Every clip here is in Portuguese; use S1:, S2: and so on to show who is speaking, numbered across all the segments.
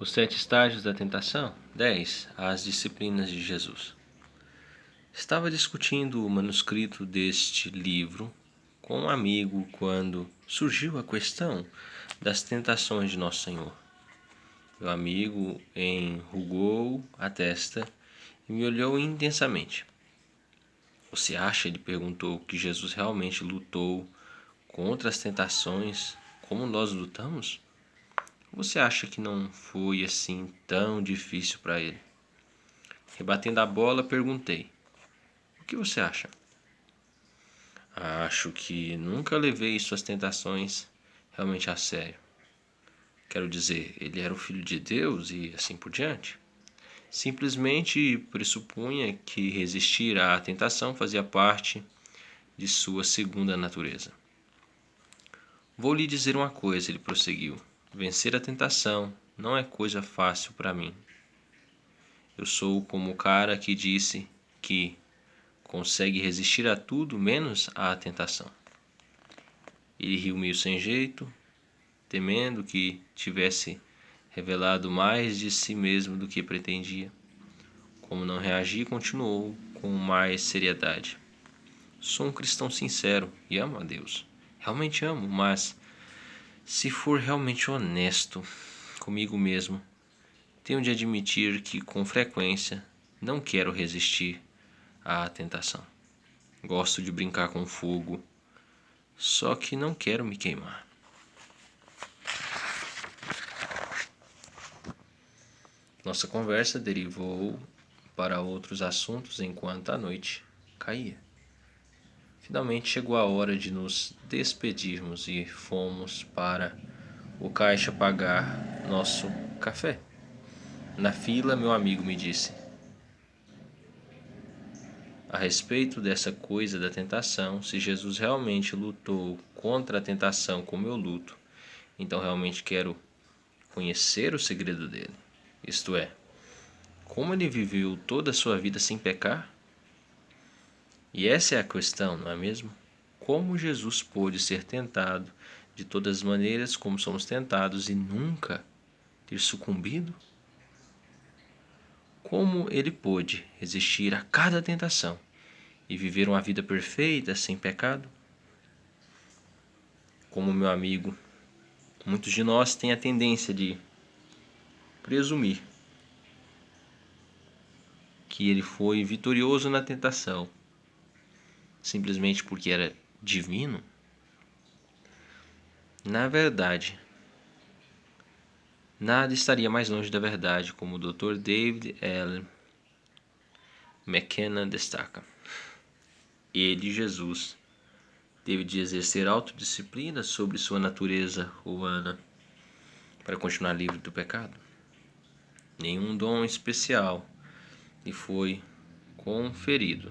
S1: Os 7 estágios da tentação. 10. As disciplinas de Jesus. Estava discutindo o manuscrito deste livro com um amigo quando surgiu a questão das tentações de Nosso Senhor. Meu amigo enrugou a testa e me olhou intensamente. Você acha, ele perguntou, que Jesus realmente lutou contra as tentações como nós lutamos? Você acha que não foi assim tão difícil para ele? Rebatendo a bola, perguntei: o que você acha? Acho que nunca levei suas tentações realmente a sério. Quero dizer, ele era o Filho de Deus e assim por diante. Simplesmente pressupunha que resistir à tentação fazia parte de sua segunda natureza. Vou lhe dizer uma coisa, ele prosseguiu. Vencer a tentação não é coisa fácil para mim. Eu sou como o cara que disse que consegue resistir a tudo menos à tentação. Ele riu meio sem jeito, temendo que tivesse revelado mais de si mesmo do que pretendia. Como não reagi, continuou com mais seriedade. Sou um cristão sincero e amo a Deus. Realmente amo, mas se for realmente honesto comigo mesmo, tenho de admitir que com frequência não quero resistir à tentação. Gosto de brincar com fogo, só que não quero me queimar. Nossa conversa derivou para outros assuntos enquanto a noite caía. Finalmente chegou a hora de nos despedirmos e fomos para o caixa pagar nosso café. Na fila, meu amigo me disse: a respeito dessa coisa da tentação, se Jesus realmente lutou contra a tentação como eu luto, então realmente quero conhecer o segredo dele. Isto é, como ele viveu toda a sua vida sem pecar? E essa é a questão, não é mesmo? Como Jesus pôde ser tentado de todas as maneiras como somos tentados e nunca ter sucumbido? Como ele pôde resistir a cada tentação e viver uma vida perfeita sem pecado? Como meu amigo, muitos de nós têm a tendência de presumir que ele foi vitorioso na tentação simplesmente porque era divino. Na verdade, nada estaria mais longe da verdade, como o Dr. David L. McKenna destaca. Ele, Jesus, teve de exercer autodisciplina sobre sua natureza humana para continuar livre do pecado. Nenhum dom especial lhe foi conferido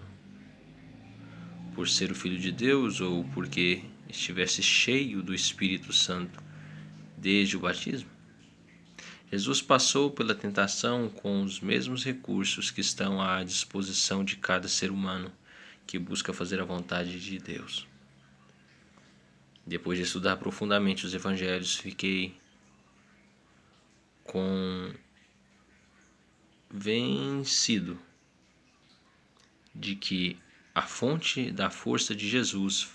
S1: por ser o Filho de Deus ou porque estivesse cheio do Espírito Santo desde o batismo. Jesus passou pela tentação com os mesmos recursos que estão à disposição de cada ser humano que busca fazer a vontade de Deus. Depois de estudar profundamente os evangelhos, fiquei convencido de que a fonte da força de Jesus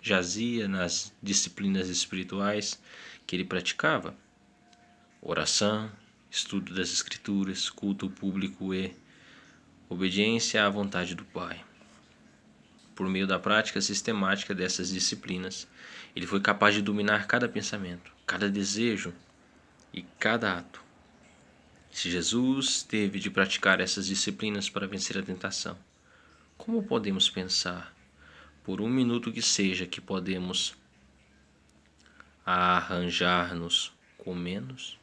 S1: jazia nas disciplinas espirituais que ele praticava: oração, estudo das Escrituras, culto público e obediência à vontade do Pai. Por meio da prática sistemática dessas disciplinas, ele foi capaz de dominar cada pensamento, cada desejo e cada ato. Se Jesus teve de praticar essas disciplinas para vencer a tentação, como podemos pensar, por um minuto que seja, que podemos arranjar-nos com menos?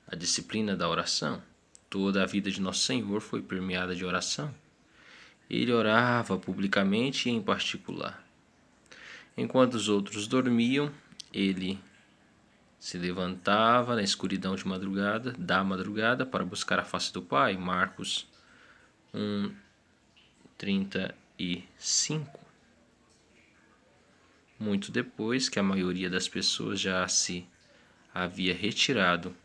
S1: A disciplina da oração. Toda a vida de Nosso Senhor foi permeada de oração. Ele orava publicamente e em particular. Enquanto os outros dormiam, ele se levantava na escuridão da madrugada para buscar a face do Pai. Marcos 1:35. Muito depois que a maioria das pessoas já se havia retirado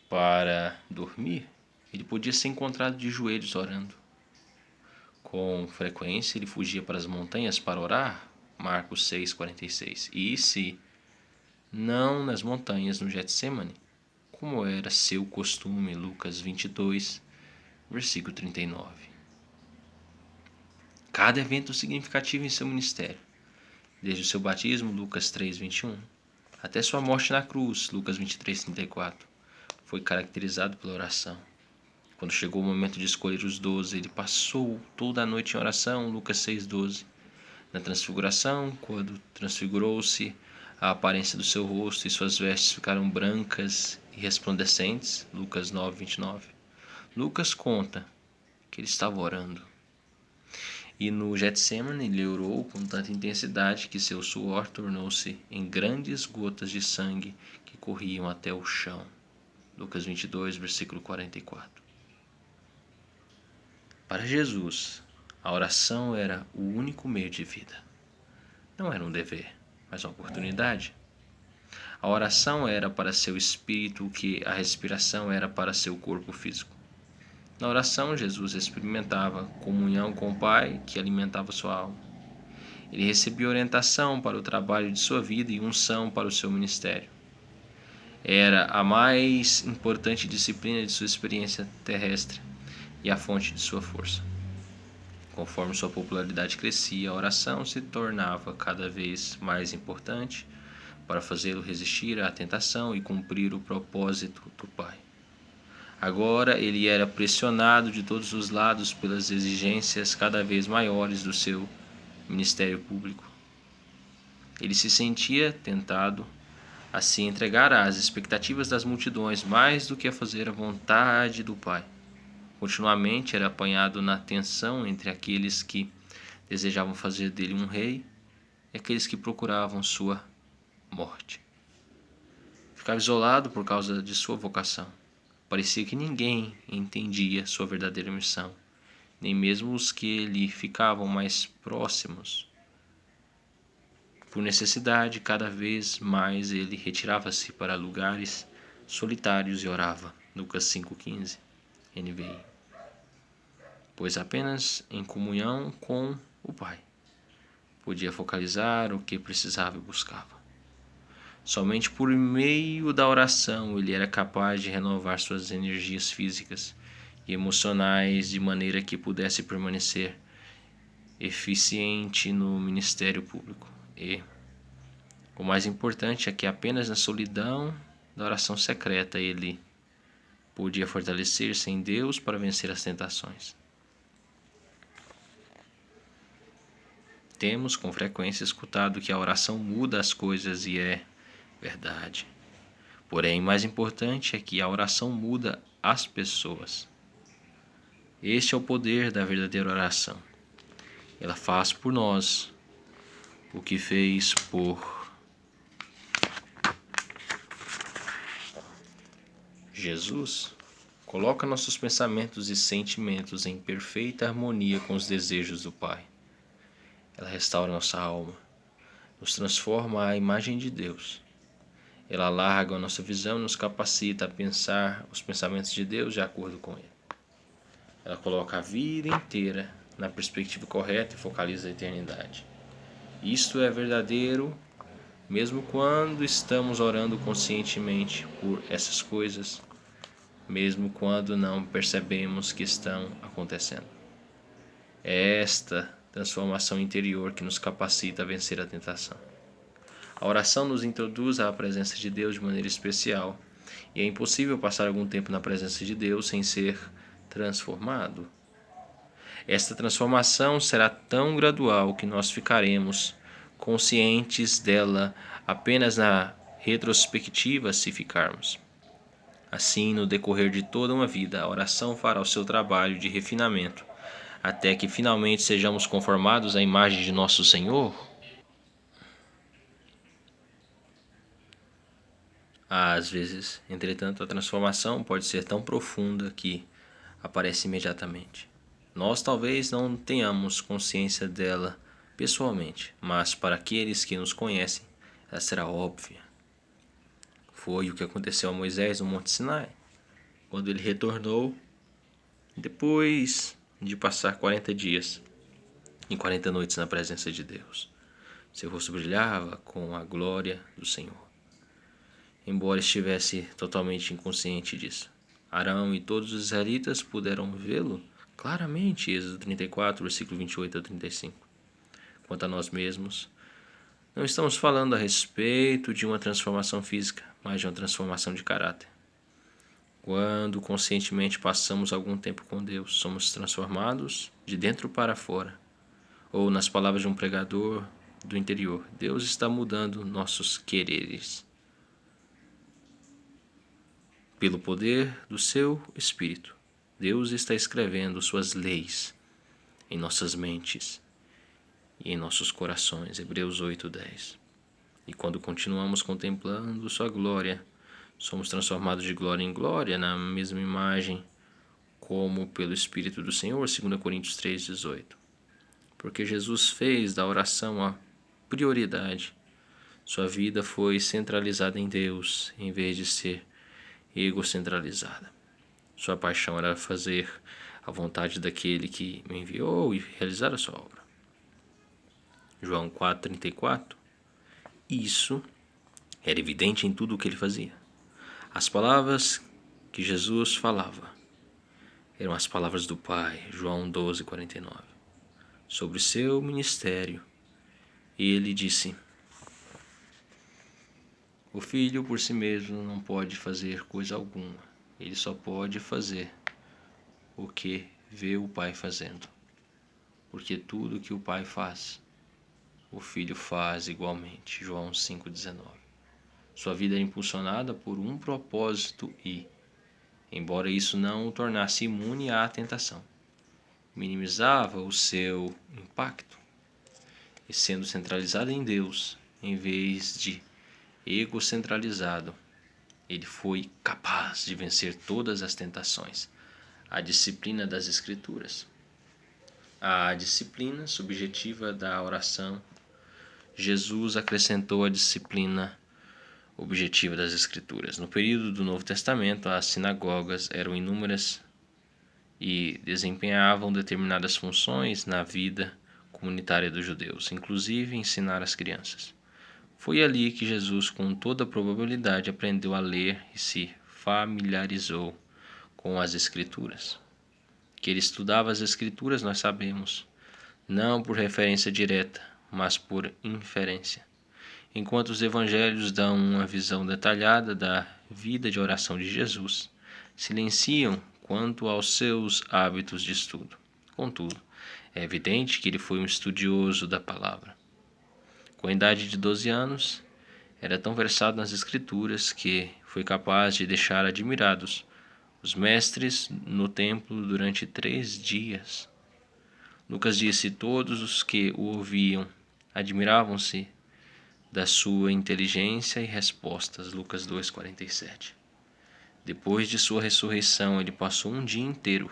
S1: para dormir, ele podia ser encontrado de joelhos orando. Com frequência ele fugia para as montanhas para orar, Marcos 6,46. E se não nas montanhas no Getsemane, como era seu costume, Lucas 22, versículo 39. Cada evento significativo em seu ministério, desde o seu batismo, Lucas 3,21, até sua morte na cruz, Lucas 23,34, foi caracterizado pela oração. Quando chegou o momento de escolher os 12, ele passou toda a noite em oração, Lucas 6,12. Na transfiguração, quando transfigurou-se, a aparência do seu rosto e suas vestes ficaram brancas e resplandecentes, Lucas 9,29. Lucas conta que ele estava orando. E no Getsemane ele orou com tanta intensidade que seu suor tornou-se em grandes gotas de sangue que corriam até o chão. Lucas 22, versículo 44. Para Jesus, a oração era o único meio de vida. Não era um dever, mas uma oportunidade. A oração era para seu espírito o que a respiração era para seu corpo físico. Na oração, Jesus experimentava comunhão com o Pai, que alimentava sua alma. Ele recebia orientação para o trabalho de sua vida e unção para o seu ministério. Era a mais importante disciplina de sua experiência terrestre e a fonte de sua força. Conforme sua popularidade crescia, a oração se tornava cada vez mais importante para fazê-lo resistir à tentação e cumprir o propósito do Pai. Agora ele era pressionado de todos os lados pelas exigências cada vez maiores do seu ministério público. Ele se sentia tentado a se entregar às expectativas das multidões mais do que a fazer a vontade do Pai. Continuamente era apanhado na tensão entre aqueles que desejavam fazer dele um rei e aqueles que procuravam sua morte. Ficava isolado por causa de sua vocação. Parecia que ninguém entendia sua verdadeira missão, nem mesmo os que lhe ficavam mais próximos. Por necessidade, cada vez mais ele retirava-se para lugares solitários e orava. Lucas 5,15, NVI. Pois apenas em comunhão com o Pai podia focalizar o que precisava e buscava. Somente por meio da oração ele era capaz de renovar suas energias físicas e emocionais de maneira que pudesse permanecer eficiente no ministério público. E o mais importante é que apenas na solidão da oração secreta ele podia fortalecer-se em Deus para vencer as tentações. Temos com frequência escutado que a oração muda as coisas e é verdade. Porém, mais importante é que a oração muda as pessoas. Este é o poder da verdadeira oração. Ela faz por nós o que fez por Jesus. Coloca nossos pensamentos e sentimentos em perfeita harmonia com os desejos do Pai. Ela restaura nossa alma, nos transforma à imagem de Deus. Ela alarga a nossa visão e nos capacita a pensar os pensamentos de Deus de acordo com Ele. Ela coloca a vida inteira na perspectiva correta e focaliza a eternidade. Isto é verdadeiro mesmo quando estamos orando conscientemente por essas coisas, mesmo quando não percebemos que estão acontecendo. É esta transformação interior que nos capacita a vencer a tentação. A oração nos introduz à presença de Deus de maneira especial, e é impossível passar algum tempo na presença de Deus sem ser transformado. Esta transformação será tão gradual que nós ficaremos conscientes dela apenas na retrospectiva, se ficarmos. Assim, no decorrer de toda uma vida, a oração fará o seu trabalho de refinamento, até que finalmente sejamos conformados à imagem de nosso Senhor. Às vezes, entretanto, a transformação pode ser tão profunda que aparece imediatamente. Nós talvez não tenhamos consciência dela pessoalmente, mas para aqueles que nos conhecem, ela será óbvia. Foi o que aconteceu a Moisés no Monte Sinai. quando ele retornou, depois de passar 40 dias e 40 noites na presença de Deus. Seu rosto brilhava com a glória do Senhor, embora estivesse totalmente inconsciente disso. Arão e todos os israelitas puderam vê-lo claramente, Êxodo 34, versículo 28 a 35. Quanto a nós mesmos, não estamos falando a respeito de uma transformação física, mas de uma transformação de caráter. Quando conscientemente passamos algum tempo com Deus, somos transformados de dentro para fora. Ou, nas palavras de um pregador do interior, Deus está mudando nossos quereres. Pelo poder do seu Espírito, Deus está escrevendo suas leis em nossas mentes e em nossos corações. Hebreus 8:10. E quando continuamos contemplando sua glória, somos transformados de glória em glória na mesma imagem como pelo Espírito do Senhor, 2 Coríntios 3:18. Porque Jesus fez da oração a prioridade. Sua vida foi centralizada em Deus, em vez de ser egocentralizada. Sua paixão era fazer a vontade daquele que me enviou e realizar a sua obra. João 4:34. Isso era evidente em tudo o que ele fazia. As palavras que Jesus falava eram as palavras do Pai, João 12:49. Sobre seu ministério, ele disse: o Filho por si mesmo não pode fazer coisa alguma. Ele só pode fazer o que vê o Pai fazendo. Porque tudo que o Pai faz, o Filho faz igualmente. João 5:19. Sua vida era impulsionada por um propósito e, embora isso não o tornasse imune à tentação, minimizava o seu impacto. E sendo centralizado em Deus, em vez de egocentralizado, ele foi capaz de vencer todas as tentações. A disciplina das Escrituras. A disciplina subjetiva da oração. Jesus acrescentou a disciplina objetiva das Escrituras. No período do Novo Testamento, as sinagogas eram inúmeras e desempenhavam determinadas funções na vida comunitária dos judeus, inclusive ensinar as crianças. Foi ali que Jesus, com toda probabilidade, aprendeu a ler e se familiarizou com as Escrituras. Que ele estudava as Escrituras, nós sabemos, não por referência direta, mas por inferência. Enquanto os evangelhos dão uma visão detalhada da vida de oração de Jesus, silenciam quanto aos seus hábitos de estudo. Contudo, é evidente que ele foi um estudioso da palavra. Com a idade de 12 anos, era tão versado nas Escrituras que foi capaz de deixar admirados os mestres no templo durante 3 dias. Lucas disse: todos os que o ouviam admiravam-se da sua inteligência e respostas. Lucas 2:47. Depois de sua ressurreição, ele passou um dia inteiro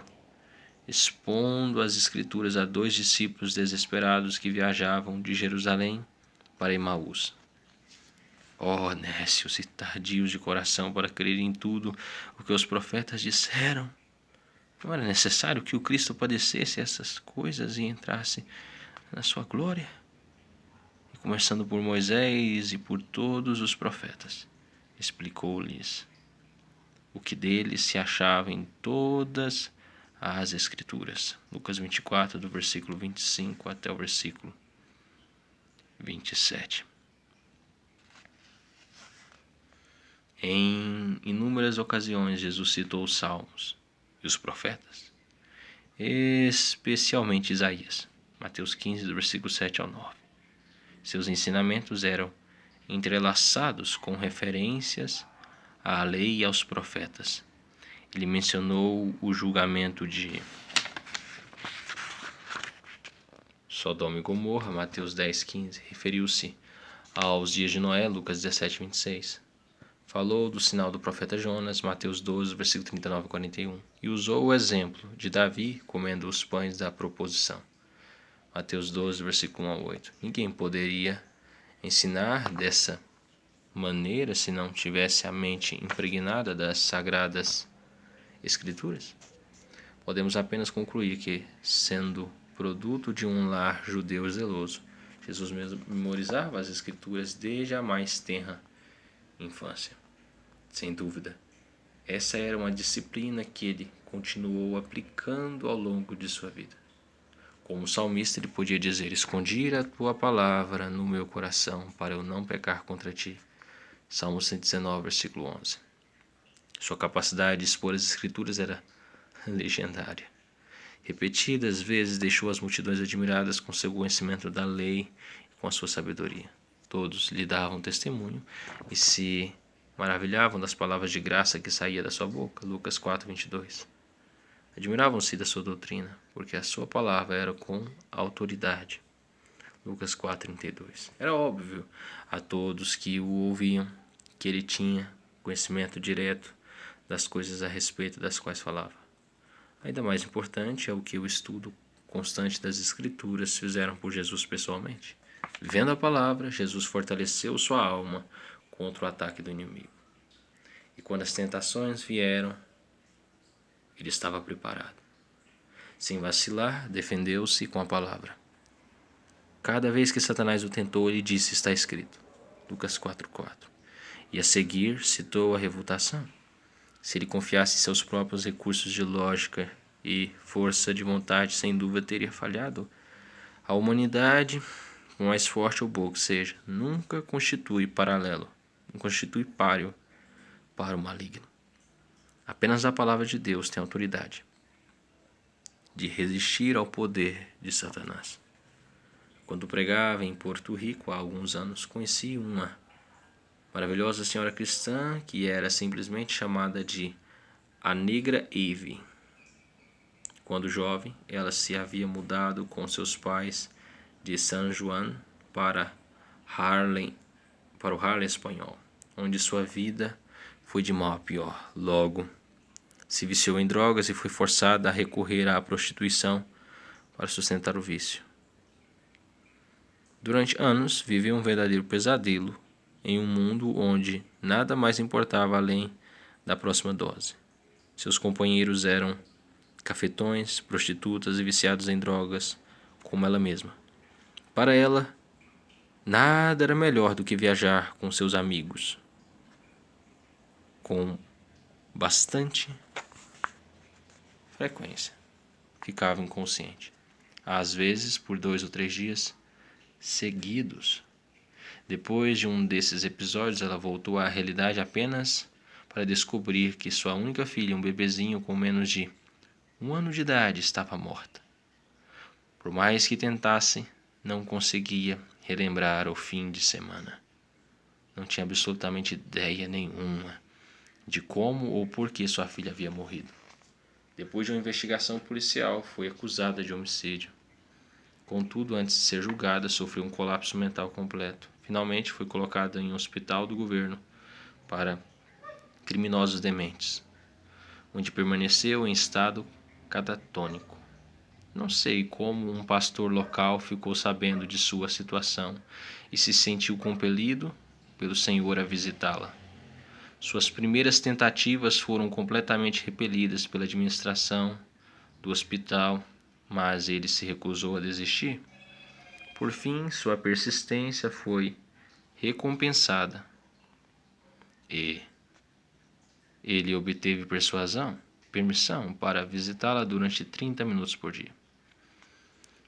S1: expondo as Escrituras a 2 discípulos desesperados que viajavam de Jerusalém para Emaús. Ó, nécios e tardios de coração para crer em tudo o que os profetas disseram. Não era necessário que o Cristo padecesse essas coisas e entrasse na sua glória? E começando por Moisés e por todos os profetas, explicou-lhes o que deles se achava em todas as Escrituras. Lucas 24, do versículo 25 até o versículo 27. Em inúmeras ocasiões, Jesus citou os Salmos e os profetas, especialmente Isaías, Mateus 15, do versículo 7 ao 9. Seus ensinamentos eram entrelaçados com referências à lei e aos profetas. Ele mencionou o julgamento de Sodoma e Gomorra, Mateus 10:15. Referiu-se aos dias de Noé, Lucas 17:26. Falou do sinal do profeta Jonas, Mateus 12, versículo 39 a 41. E usou o exemplo de Davi comendo os pães da proposição, Mateus 12, versículo 1 a 8. Ninguém poderia ensinar dessa maneira se não tivesse a mente impregnada das sagradas Escrituras? Podemos apenas concluir que, sendo produto de um lar judeu zeloso, Jesus memorizava as Escrituras desde a mais tenra infância. Sem dúvida, essa era uma disciplina que ele continuou aplicando ao longo de sua vida. Como salmista, ele podia dizer: escondi a tua palavra no meu coração para eu não pecar contra ti. Salmo 119, versículo 11. Sua capacidade de expor as Escrituras era legendária. Repetidas vezes deixou as multidões admiradas com seu conhecimento da lei e com a sua sabedoria. Todos lhe davam testemunho e se maravilhavam das palavras de graça que saía da sua boca. Lucas 4, 22. Admiravam-se da sua doutrina, porque a sua palavra era com autoridade. Lucas 4, 32. Era óbvio a todos que o ouviam que ele tinha conhecimento direto das coisas a respeito das quais falava. Ainda mais importante é o que o estudo constante das Escrituras fizeram por Jesus pessoalmente. Vivendo a palavra, Jesus fortaleceu sua alma contra o ataque do inimigo. E quando as tentações vieram, ele estava preparado. Sem vacilar, defendeu-se com a palavra. Cada vez que Satanás o tentou, ele disse: está escrito. Lucas 4:4. E a seguir citou a refutação. Se ele confiasse em seus próprios recursos de lógica e força de vontade, sem dúvida teria falhado. A humanidade, por mais forte ou boa que seja, nunca constitui paralelo, não constitui páreo para o maligno. Apenas a palavra de Deus tem autoridade de resistir ao poder de Satanás. Quando pregava em Porto Rico há alguns anos, conheci uma maravilhosa senhora cristã que era simplesmente chamada de a Negra Eve. Quando jovem, ela se havia mudado com seus pais de San Juan para o Harlem espanhol, onde sua vida foi de mal a pior. Logo, se viciou em drogas e foi forçada a recorrer à prostituição para sustentar o vício. Durante anos, viveu um verdadeiro pesadelo em um mundo onde nada mais importava além da próxima dose. Seus companheiros eram cafetões, prostitutas e viciados em drogas, como ela mesma. Para ela, nada era melhor do que viajar com seus amigos. Com bastante frequência, ficava inconsciente, às vezes por 2 ou 3 dias seguidos. Depois de um desses episódios, ela voltou à realidade apenas para descobrir que sua única filha, um bebezinho com menos de 1 ano de idade, estava morta. Por mais que tentasse, não conseguia relembrar o fim de semana. Não tinha absolutamente ideia nenhuma de como ou por que sua filha havia morrido. Depois de uma investigação policial, foi acusada de homicídio. Contudo, antes de ser julgada, sofreu um colapso mental completo. Finalmente, foi colocada em um hospital do governo para criminosos dementes, onde permaneceu em estado catatônico. Não sei como um pastor local ficou sabendo de sua situação e se sentiu compelido pelo Senhor a visitá-la. Suas primeiras tentativas foram completamente repelidas pela administração do hospital, mas ele se recusou a desistir. Por fim, sua persistência foi recompensada e ele obteve permissão para visitá-la durante 30 minutos por dia.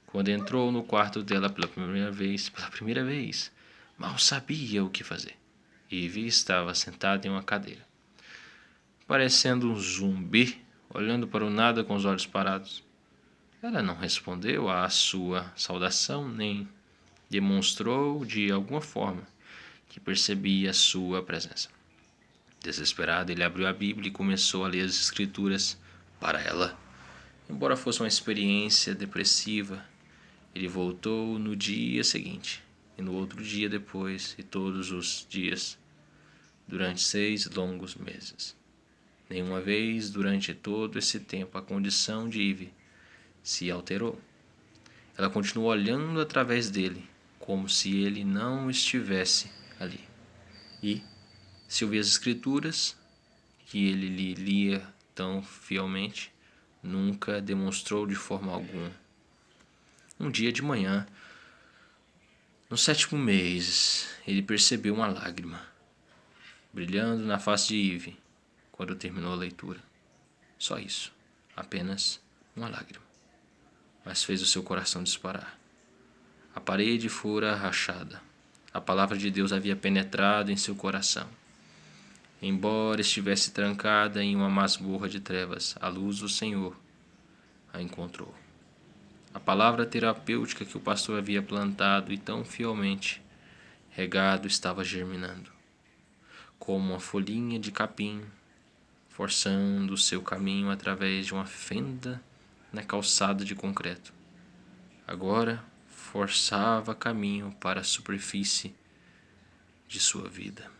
S1: Quando entrou no quarto dela pela primeira vez, mal sabia o que fazer. Eve estava sentada em uma cadeira, parecendo um zumbi, olhando para o nada com os olhos parados. Ela não respondeu à sua saudação, nem demonstrou de alguma forma que percebia sua presença. Desesperado, ele abriu a Bíblia e começou a ler as Escrituras para ela. Embora fosse uma experiência depressiva, ele voltou no dia seguinte, e no outro dia depois, e todos os dias, durante 6 longos meses. Nenhuma vez durante todo esse tempo a condição de Eve se alterou. Ela continuou olhando através dele, como se ele não estivesse ali. E se ouvia as Escrituras, que ele lhe lia tão fielmente, nunca demonstrou de forma alguma. Um dia de manhã, no 7º mês, ele percebeu uma lágrima brilhando na face de Eve quando terminou a leitura. Só isso, apenas uma lágrima, mas fez o seu coração disparar. A parede fora rachada. A palavra de Deus havia penetrado em seu coração. Embora estivesse trancada em uma masmorra de trevas, a luz do Senhor a encontrou. A palavra terapêutica que o pastor havia plantado e tão fielmente regado estava germinando, como uma folhinha de capim, forçando o seu caminho através de uma fenda na calçada de concreto. Agora forçava caminho para a superfície de sua vida.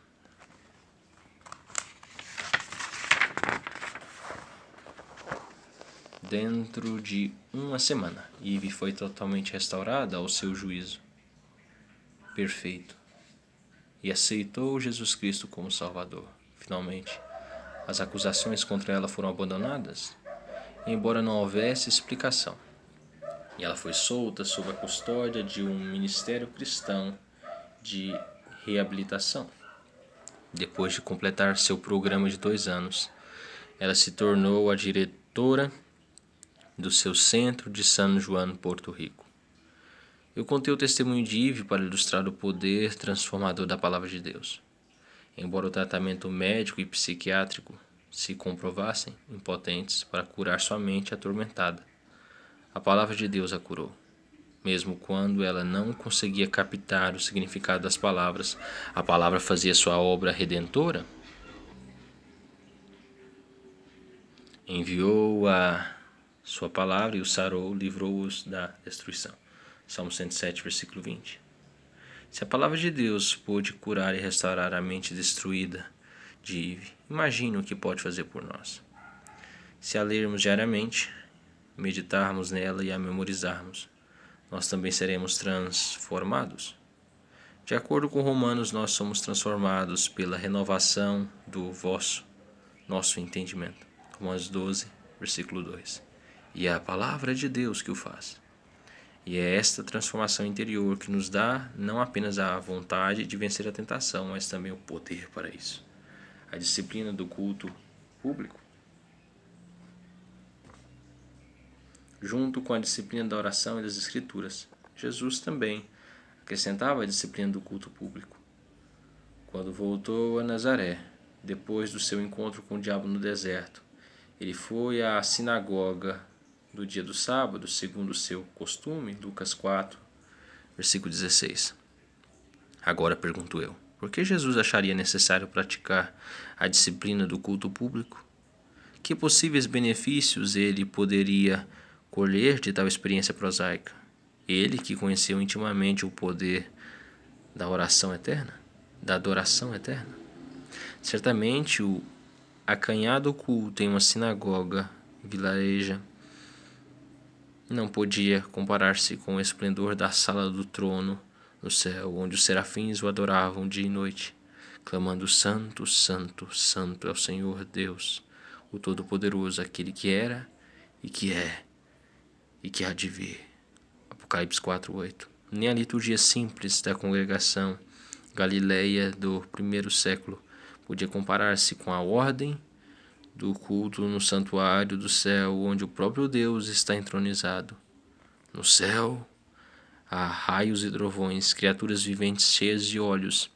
S1: Dentro de uma semana, Eve foi totalmente restaurada ao seu juízo perfeito e aceitou Jesus Cristo como Salvador. Finalmente, as acusações contra ela foram abandonadas, embora não houvesse explicação, e ela foi solta sob a custódia de um ministério cristão de reabilitação. Depois de completar seu programa de 2 anos, ela se tornou a diretora do seu centro de San Juan, Porto Rico. Eu contei o testemunho de Eve para ilustrar o poder transformador da palavra de Deus. Embora o tratamento médico e psiquiátrico se comprovassem impotentes para curar sua mente atormentada, a palavra de Deus a curou. Mesmo quando ela não conseguia captar o significado das palavras, a palavra fazia sua obra redentora. Enviou a sua palavra e os sarou, livrou-os da destruição. Salmo 107, versículo 20. Se a palavra de Deus pôde curar e restaurar a mente destruída de Eve, imagine o que pode fazer por nós. Se a lermos diariamente, meditarmos nela e a memorizarmos, nós também seremos transformados. De acordo com Romanos, nós somos transformados pela renovação do nosso entendimento. Romanos 12, versículo 2. E é a palavra de Deus que o faz. E é esta transformação interior que nos dá não apenas a vontade de vencer a tentação, mas também o poder para isso. A disciplina do culto público, junto com a disciplina da oração e das escrituras, Jesus também acrescentava a disciplina do culto público. Quando voltou a Nazaré, depois do seu encontro com o diabo no deserto, ele foi à sinagoga do dia do sábado, segundo o seu costume, Lucas 4, versículo 16. Agora pergunto eu, por que Jesus acharia necessário praticar a disciplina do culto público? Que possíveis benefícios ele poderia colher de tal experiência prosaica? Ele que conheceu intimamente o poder da oração eterna, da adoração eterna. Certamente o acanhado culto em uma sinagoga vilareja não podia comparar-se com o esplendor da sala do trono no céu, onde os serafins o adoravam dia e noite, clamando: Santo, Santo, Santo é o Senhor Deus, o Todo-Poderoso, aquele que era e que é e que há de vir. Apocalipse 4:8. Nem a liturgia simples da congregação galileia do primeiro século podia comparar-se com a ordem do culto no santuário do céu, onde o próprio Deus está entronizado. No céu há raios e trovões, criaturas viventes cheias de olhos,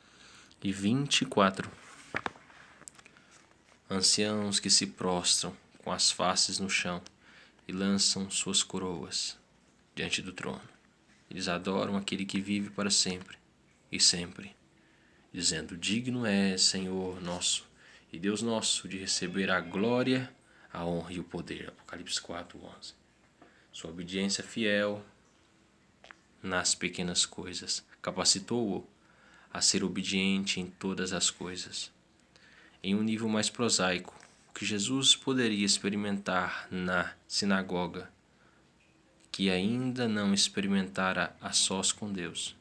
S1: e 24 anciãos que se prostram com as faces no chão e lançam suas coroas diante do trono. Eles adoram aquele que vive para sempre e sempre, dizendo: Digno é, Senhor nosso e Deus nosso, de receber a glória, a honra e o poder. Apocalipse 4:11. Sua obediência fiel nas pequenas coisas capacitou-o a ser obediente em todas as coisas. Em um nível mais prosaico, o que Jesus poderia experimentar na sinagoga, que ainda não experimentara a sós com Deus,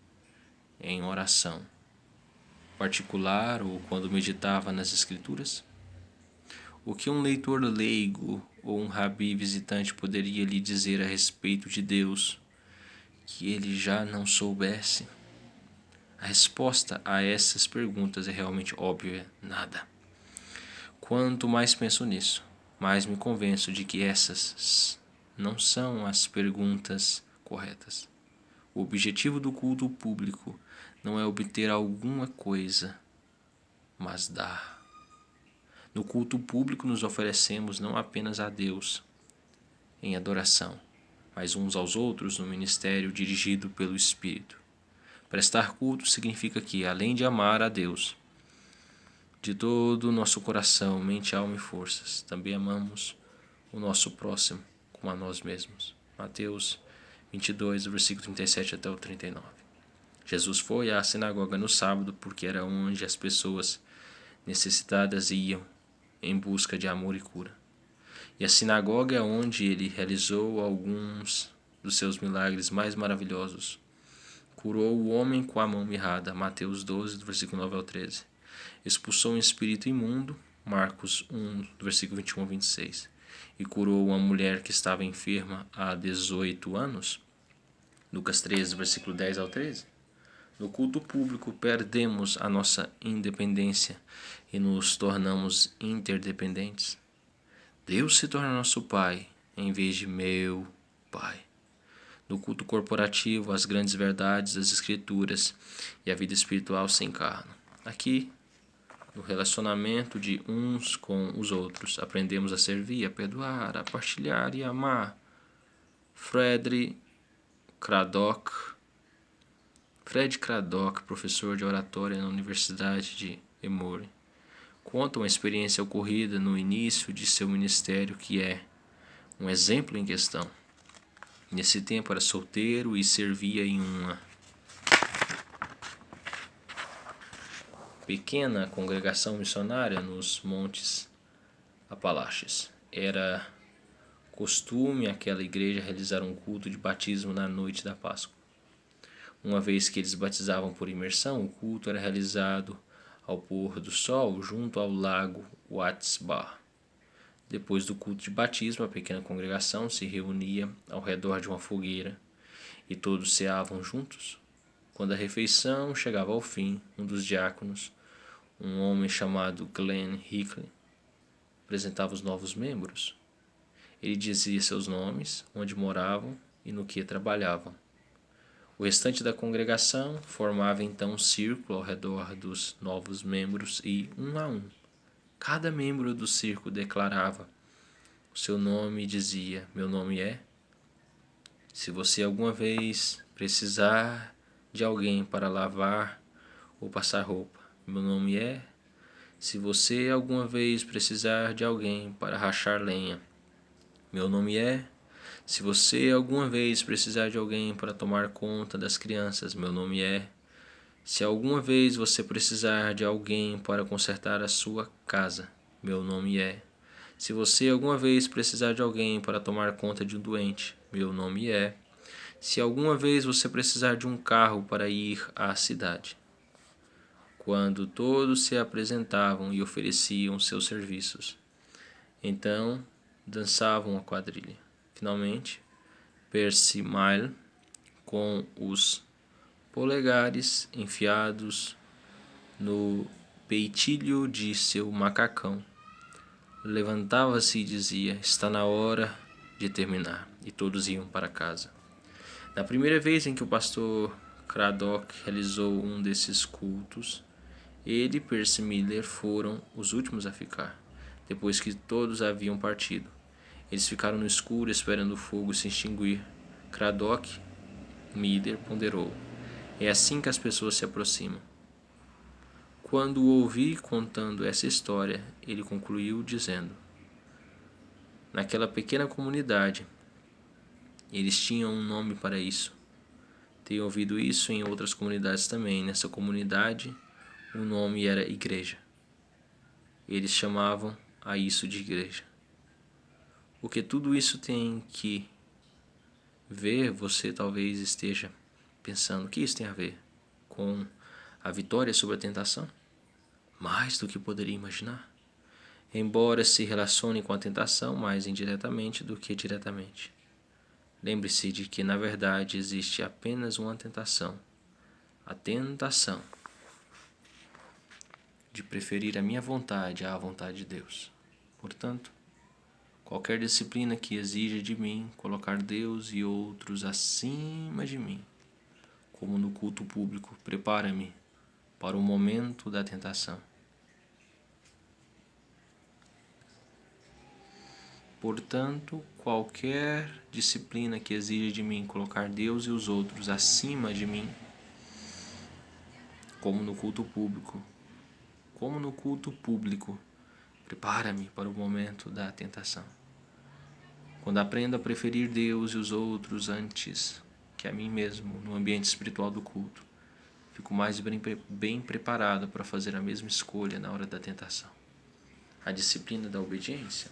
S1: em oração particular ou quando meditava nas Escrituras? O que um leitor leigo ou um rabi visitante poderia lhe dizer a respeito de Deus que ele já não soubesse? A resposta a essas perguntas é realmente óbvia: nada. Quanto mais penso nisso, mais me convenço de que essas não são as perguntas corretas. O objetivo do culto público não é obter alguma coisa, mas dar. No culto público nos oferecemos não apenas a Deus em adoração, mas uns aos outros no ministério dirigido pelo Espírito. Prestar culto significa que, além de amar a Deus de todo o nosso coração, mente, alma e forças, também amamos o nosso próximo como a nós mesmos. Mateus 22, versículo 37 até o 39. Jesus foi à sinagoga no sábado porque era onde as pessoas necessitadas iam em busca de amor e cura. E a sinagoga é onde ele realizou alguns dos seus milagres mais maravilhosos. Curou o homem com a mão mirrada, Mateus 12, do versículo 9 ao 13. Expulsou um espírito imundo, Marcos 1, do versículo 21 ao 26. E curou uma mulher que estava enferma há 18 anos, Lucas 13, versículo 10 ao 13. No culto público perdemos a nossa independência e nos tornamos interdependentes. Deus se torna nosso Pai em vez de meu Pai. No culto corporativo, as grandes verdades das Escrituras e a vida espiritual se encarnam. Aqui, no relacionamento de uns com os outros, aprendemos a servir, a perdoar, a partilhar e a amar. Fred Craddock, professor de oratória na Universidade de Emory, conta uma experiência ocorrida no início de seu ministério que é um exemplo em questão. Nesse tempo era solteiro e servia em uma pequena congregação missionária nos Montes Apalaches. Era costume aquela igreja realizar um culto de batismo na noite da Páscoa. Uma vez que eles batizavam por imersão, o culto era realizado ao pôr do sol junto ao lago Watsbah. Depois do culto de batismo, a pequena congregação se reunia ao redor de uma fogueira e todos ceavam juntos. Quando a refeição chegava ao fim, um dos diáconos, um homem chamado Glenn Hickley, apresentava os novos membros. Ele dizia seus nomes, onde moravam e no que trabalhavam. O restante da congregação formava então um círculo ao redor dos novos membros e, um a um, cada membro do círculo declarava o seu nome e dizia: meu nome é. Se você alguma vez precisar de alguém para lavar ou passar roupa, meu nome é. Se você alguma vez precisar de alguém para rachar lenha, meu nome é. Se você alguma vez precisar de alguém para tomar conta das crianças, meu nome é. Se alguma vez você precisar de alguém para consertar a sua casa, meu nome é. Se você alguma vez precisar de alguém para tomar conta de um doente, meu nome é. Se alguma vez você precisar de um carro para ir à cidade. Quando todos se apresentavam e ofereciam seus serviços, então dançavam a quadrilha. Finalmente, Percy Mile, com os polegares enfiados no peitilho de seu macacão, levantava-se e dizia: está na hora de terminar, e todos iam para casa. Na primeira vez em que o pastor Craddock realizou um desses cultos, ele e Percy Miller foram os últimos a ficar, depois que todos haviam partido. Eles ficaram no escuro esperando o fogo se extinguir. Craddock Miller ponderou: é assim que as pessoas se aproximam. Quando o ouvi contando essa história, ele concluiu dizendo: naquela pequena comunidade, eles tinham um nome para isso. Tenho ouvido isso em outras comunidades também. Nessa comunidade, o nome era igreja. Eles chamavam a isso de igreja. O que tudo isso tem que ver, você talvez esteja pensando: o que isso tem a ver com a vitória sobre a tentação? Mais do que poderia imaginar. embora se relacione com a tentação mais indiretamente do que diretamente. Lembre-se de que, na verdade, existe apenas uma tentação: a tentação de preferir a minha vontade à vontade de Deus. Portanto, qualquer disciplina que exija de mim colocar Deus e outros acima de mim, como no culto público, prepara-me para o momento da tentação. Portanto, qualquer disciplina que exija de mim colocar Deus e os outros acima de mim, como no culto público, prepara-me para o momento da tentação. Quando aprendo a preferir Deus e os outros antes que a mim mesmo no ambiente espiritual do culto, fico mais bem preparado para fazer a mesma escolha na hora da tentação. A disciplina da obediência.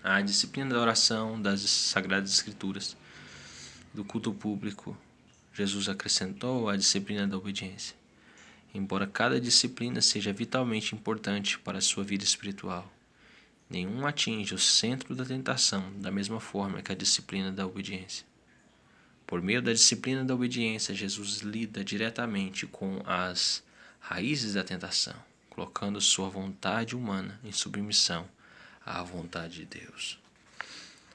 S1: A disciplina da oração, das Sagradas Escrituras, do culto público, Jesus acrescentou a disciplina da obediência. Embora cada disciplina seja vitalmente importante para a sua vida espiritual, nenhum atinge o centro da tentação da mesma forma que a disciplina da obediência. Por meio da disciplina da obediência, Jesus lida diretamente com as raízes da tentação, colocando sua vontade humana em submissão à vontade de Deus.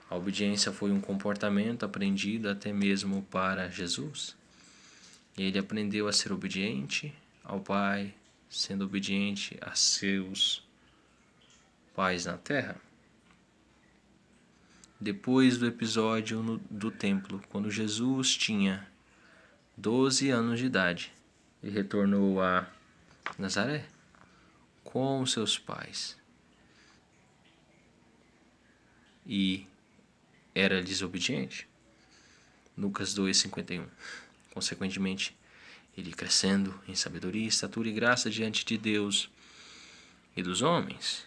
S1: A obediência foi um comportamento aprendido até mesmo para Jesus. Ele aprendeu a ser obediente ao Pai, sendo obediente a seus pais na terra. Depois do episódio do templo, quando Jesus tinha 12 anos de idade, ele retornou a Nazaré com seus pais e era desobediente. Lucas 2:51. Consequentemente, ele crescendo em sabedoria, estatura e graça diante de Deus e dos homens.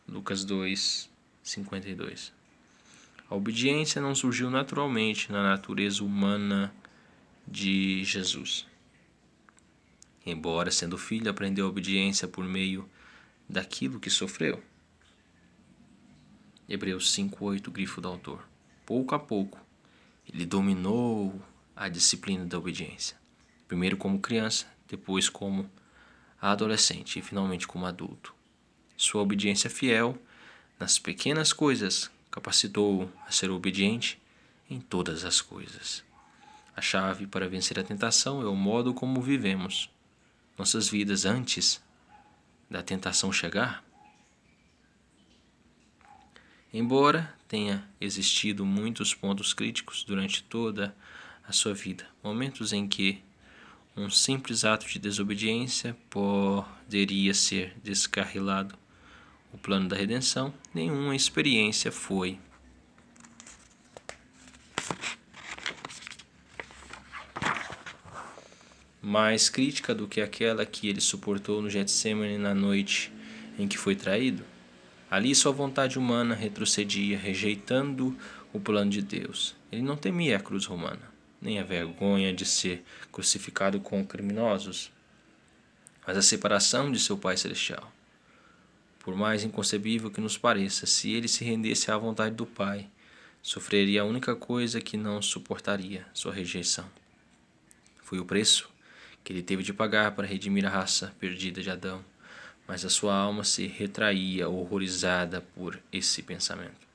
S1: Lucas 2:52. A obediência não surgiu naturalmente na natureza humana de Jesus. Embora sendo filho, aprendeu a obediência por meio daquilo que sofreu. Hebreus 5:8, grifo do autor. Pouco a pouco, ele dominou a disciplina da obediência. Primeiro como criança, depois como adolescente e finalmente como adulto. Sua obediência fiel nas pequenas coisas capacitou-o a ser obediente em todas as coisas. A chave para vencer a tentação é o modo como vivemos nossas vidas antes da tentação chegar. Embora tenha existido muitos pontos críticos durante toda a sua vida, momentos em que um simples ato de desobediência poderia ser descarrilado o plano da redenção, nenhuma experiência foi mais crítica do que aquela que ele suportou no Getsêmani na noite em que foi traído. Ali sua vontade humana retrocedia, rejeitando o plano de Deus. Ele não temia a cruz romana, nem a vergonha de ser crucificado com criminosos, mas a separação de seu Pai Celestial. Por mais inconcebível que nos pareça, se ele se rendesse à vontade do Pai, sofreria a única coisa que não suportaria: sua rejeição. Foi o preço que ele teve de pagar para redimir a raça perdida de Adão, mas a sua alma se retraía, horrorizada por esse pensamento.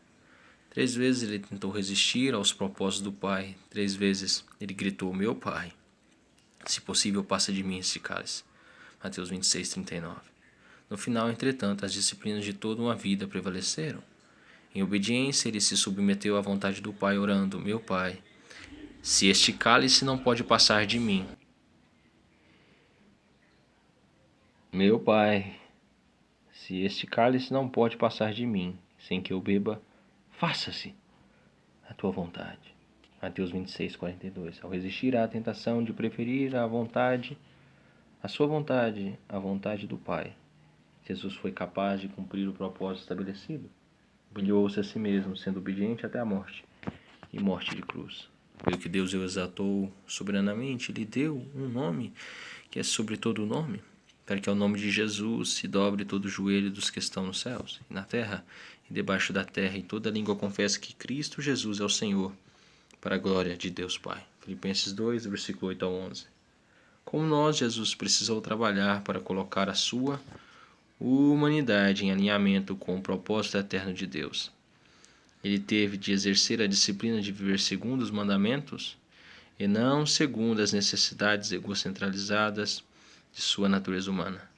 S1: 3 vezes ele tentou resistir aos propósitos do Pai. 3 vezes ele gritou: meu Pai, se possível, passa de mim esse cálice. Mateus 26:39. No final, entretanto, as disciplinas de toda uma vida prevaleceram. Em obediência, ele se submeteu à vontade do Pai, orando: meu Pai, se este cálice não pode passar de mim. Meu Pai, se este cálice não pode passar de mim, sem que eu beba, faça-se a tua vontade. Mateus 26:42. Ao resistir à tentação de preferir a sua vontade, à vontade do Pai, Jesus foi capaz de cumprir o propósito estabelecido. Humilhou-se a si mesmo, sendo obediente até a morte, e morte de cruz. Pelo que Deus o exaltou soberanamente, lhe deu um nome que é sobre todo o nome, para que ao nome de Jesus se dobre todo o joelho dos que estão nos céus e na terra e debaixo da terra, e toda língua confesse que Cristo Jesus é o Senhor, para a glória de Deus Pai. Filipenses 2, versículo 8 ao 11. Como nós, Jesus precisou trabalhar para colocar a sua humanidade em alinhamento com o propósito eterno de Deus. Ele teve de exercer a disciplina de viver segundo os mandamentos e não segundo as necessidades egocentralizadas de sua natureza humana.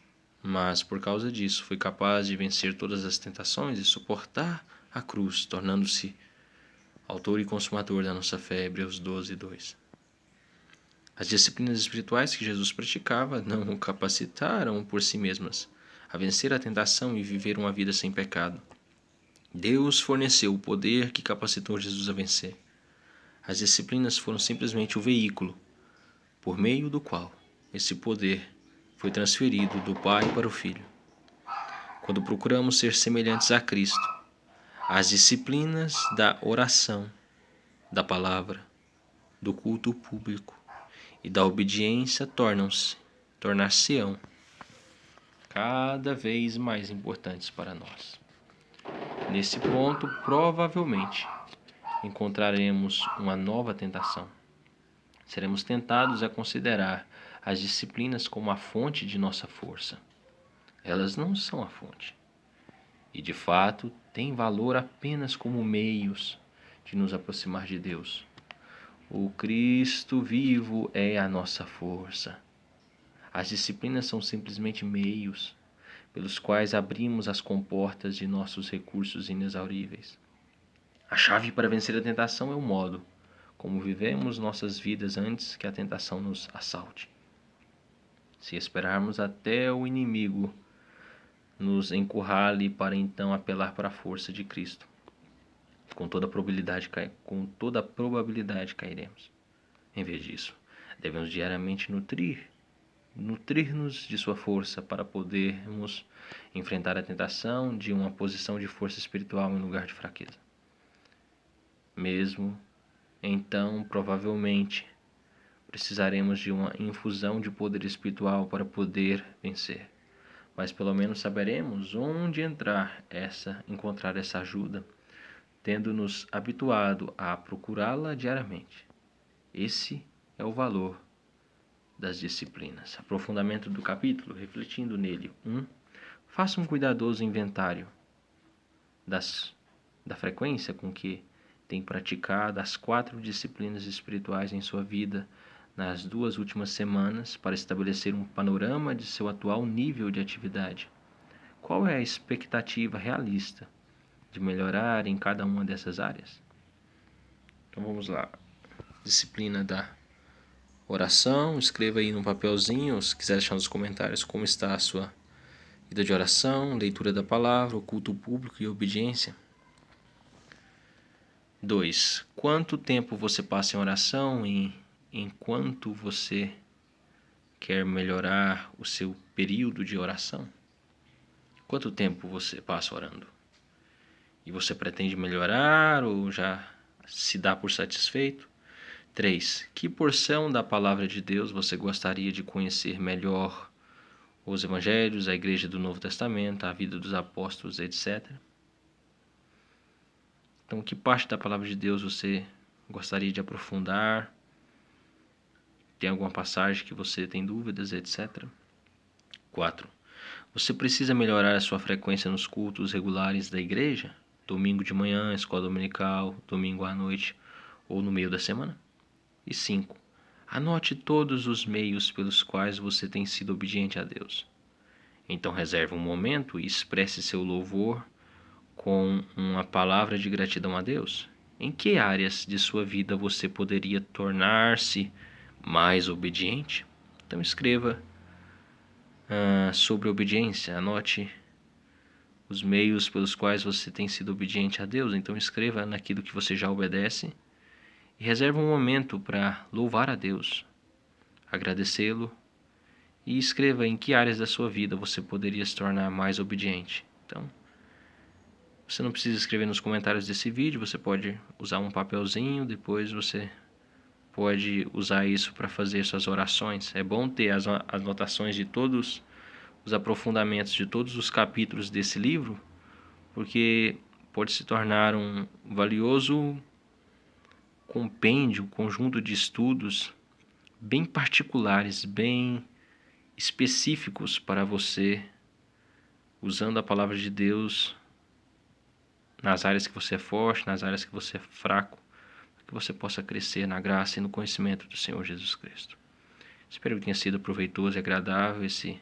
S1: Mas, por causa disso, foi capaz de vencer todas as tentações e suportar a cruz, tornando-se autor e consumador da nossa fé. Hebreus 12, 2. As disciplinas espirituais que Jesus praticava não o capacitaram por si mesmas a vencer a tentação e viver uma vida sem pecado. Deus forneceu o poder que capacitou Jesus a vencer. As disciplinas foram simplesmente o veículo por meio do qual esse poder foi transferido do Pai para o Filho. Quando procuramos ser semelhantes a Cristo, as disciplinas da oração, da palavra, do culto público e da obediência tornar-se-ão cada vez mais importantes para nós. Nesse ponto, provavelmente, encontraremos uma nova tentação. Seremos tentados a considerar as disciplinas como a fonte de nossa força. Elas não são a fonte. E, de fato, têm valor apenas como meios de nos aproximar de Deus. O Cristo vivo é a nossa força. As disciplinas são simplesmente meios pelos quais abrimos as comportas de nossos recursos inexauríveis. A chave para vencer a tentação é o modo como vivemos nossas vidas antes que a tentação nos assalte. Se esperarmos até o inimigo nos encurrale para então apelar para a força de Cristo, com toda probabilidade cairemos. Em vez disso, devemos diariamente nutrir-nos de sua força para podermos enfrentar a tentação de uma posição de força espiritual em lugar de fraqueza. Mesmo então, provavelmente, precisaremos de uma infusão de poder espiritual para poder vencer. Mas pelo menos saberemos onde encontrar essa ajuda, tendo-nos habituado a procurá-la diariamente. Esse é o valor das disciplinas. Aprofundamento do capítulo, refletindo nele. 1. Faça um cuidadoso inventário da frequência com que tem praticado as 4 disciplinas espirituais em sua vida nas 2 últimas semanas para estabelecer um panorama de seu atual nível de atividade. Qual é a expectativa realista de melhorar em cada uma dessas áreas? Então vamos lá. Disciplina da oração. Escreva aí no papelzinho, se quiser deixar nos comentários como está a sua vida de oração, leitura da palavra, o culto público e obediência. 2. Quanto tempo você passa em oração enquanto você quer melhorar o seu período de oração? Quanto tempo você passa orando? E você pretende melhorar ou já se dá por satisfeito? 3. Que porção da palavra de Deus você gostaria de conhecer melhor? Os evangelhos, a igreja do Novo Testamento, a vida dos apóstolos, etc. Então, que parte da palavra de Deus você gostaria de aprofundar? Tem alguma passagem que você tem dúvidas, etc. 4. Você precisa melhorar a sua frequência nos cultos regulares da igreja? Domingo de manhã, escola dominical, domingo à noite ou no meio da semana? E 5. Anote todos os meios pelos quais você tem sido obediente a Deus. Então reserve um momento e expresse seu louvor com uma palavra de gratidão a Deus. Em que áreas de sua vida você poderia tornar-se mais obediente? Então escreva sobre obediência. Anote os meios pelos quais você tem sido obediente a Deus. Então escreva naquilo que você já obedece e reserve um momento para louvar a Deus, agradecê-lo, e escreva em que áreas da sua vida você poderia se tornar mais obediente. Então, você não precisa escrever nos comentários desse vídeo, você pode usar um papelzinho, depois você pode usar isso para fazer suas orações. É bom ter as anotações de todos os aprofundamentos de todos os capítulos desse livro, porque pode se tornar um valioso compêndio, conjunto de estudos bem particulares, bem específicos para você, usando a palavra de Deus nas áreas que você é forte, nas áreas que você é fraco, para que você possa crescer na graça e no conhecimento do Senhor Jesus Cristo. Espero que tenha sido proveitoso e agradável esse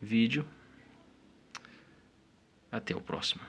S1: vídeo. Até o próximo.